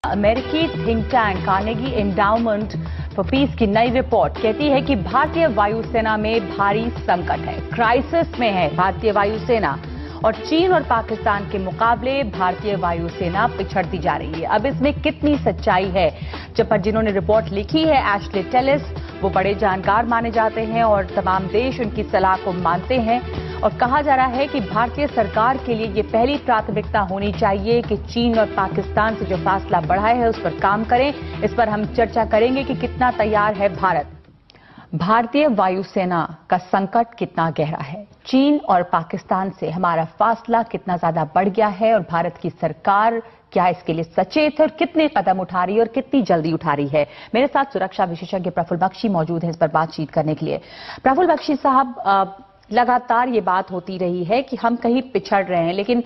अमेरिकी think tank Carnegie endowment for piece की नई रिपोर्ट कहती है कि भारतीय वायुसेना में भारी संकट है, क्राइसिस में है भारतीय वायुसेना और चीन और पाकिस्तान के मुकाबले भारतीय वायुसेना पिछड़ती जा रही है। अब इसमें कितनी सच्चाई है? जब पर जिन्होंने रिपोर्ट लिखी है एशले टेलिस, वो बड़े जानकार माने जाते हैं और तमाम देश उनकी सलाह को मानते हैं और कहा जा रहा है कि भारतीय सरकार के लिए ये पहली प्राथमिकता होनी चाहिए कि चीन और पाकिस्तान से जो फासला बढ़ा है उस पर काम करें। इस पर हम चर्चा करेंगे कि कितना तैयार है भारत। भारतीय वायुसेना का संकट कितना गहरा है, चीन और पाकिस्तान से हमारा फासला कितना ज्यादा बढ़ गया है और भारत की सरकार क्या इसके लिए सचेत है और कितने कदम उठा रही है और कितनी जल्दी उठा रही है। मेरे साथ सुरक्षा विशेषज्ञ प्रफुल्ल बख्शी मौजूद हैं इस पर बातचीत करने के लिए। प्रफुल्ल बख्शी साहब, लगातार ये बात होती रही है कि हम कहीं पिछड़ रहे हैं, लेकिन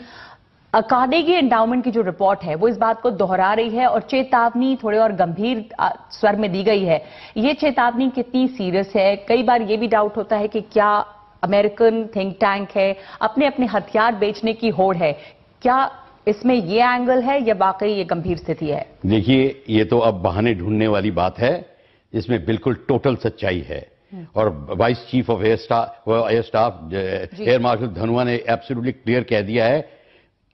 कार्नेगी एंडाउमेंट की जो रिपोर्ट है वो इस बात को दोहरा रही है और चेतावनी थोड़े और गंभीर स्वर में दी गई है। ये चेतावनी कितनी सीरियस है? कई बार ये भी डाउट होता है कि क्या अमेरिकन थिंक टैंक है, अपने अपने हथियार बेचने की होड़ है, क्या इसमें ये एंगल है या वाकई ये गंभीर स्थिति है? देखिए, ये तो अब बहाने ढूंढने वाली बात है, इसमें बिल्कुल टोटल सच्चाई है। और vice chief of air staff air marshal Dhanoa ने एब्सोल्युटली क्लियर कह दिया है,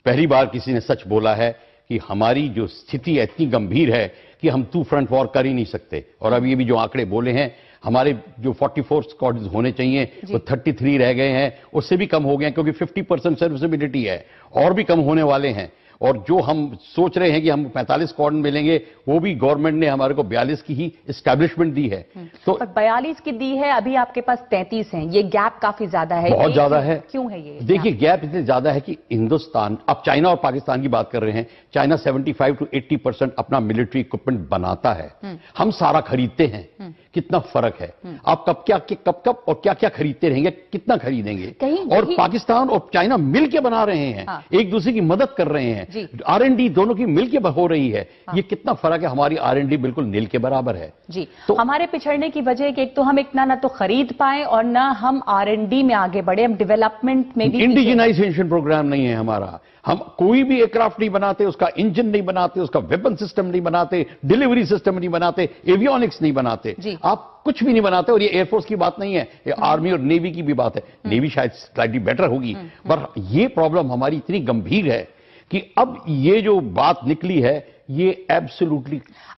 पहली बार किसी ने सच बोला है कि हमारी जो स्थिति इतनी गंभीर है कि हम टू फ्रंट वॉर कर ही नहीं सकते। और अब ये भी जो आंकड़े बोले हैं, हमारे जो 44 स्क्वाड्स होने चाहिए वो 33 रह गए हैं, उससे भी कम हो गए हैं क्योंकि 50% सर्विसेबिलिटी है, और भी कम होने वाले हैं। और जो हम सोच रहे हैं कि हम 45 स्क्वाड मिलेंगे, वो भी गवर्नमेंट ने हमारे को 42 की ही एस्टैब्लिशमेंट दी है। तो 42 की दी है, अभी आपके पास 33 हैं, ये गैप काफी ज्यादा है। बहुत ज्यादा है। क्यों है ये? देखिए, गैप इसलिए ज्यादा है कि हिंदुस्तान, अब चाइना और पाकिस्तान की बात कर रहे हैं, चाइना 75 to 80% अपना मिलिट्री इक्विपमेंट बनाता है, हम सारा खरीदते हैं। कितना फर्क है? आप कब और क्या क्या खरीदते रहेंगे, कितना खरीदेंगे? और पाकिस्तान और चाइना मिलकर बना रहे हैं। हाँ। एक दूसरे की मदद कर रहे हैं, R&D दोनों की मिलकर हो रही है। हाँ। ये कितना फर्क है? हमारी R&D बिल्कुल नील के बराबर है जी। तो हमारे पिछड़ने की वजह कि एक तो हम इतना ना तो खरीद पाए और ना हम R&D में आगे बढ़े, हम डेवलपमेंट में भी इंडिजिनाइजेशन प्रोग्राम नहीं है हमारा। हम कोई भी एयरक्राफ्ट नहीं बनाते, उसका इंजन नहीं बनाते, उसका वेपन सिस्टम नहीं बनाते, डिलीवरी सिस्टम नहीं बनाते, एवियोनिक्स नहीं बनाते, आप कुछ भी नहीं बनाते। और ये एयरफोर्स की बात नहीं है, ये आर्मी और नेवी की भी बात है। नेवी शायद स्लाइटली बेटर होगी, पर ये प्रॉब्लम हमारी इतनी गंभीर है कि अब ये जो बात निकली है ये एब्सोल्युटली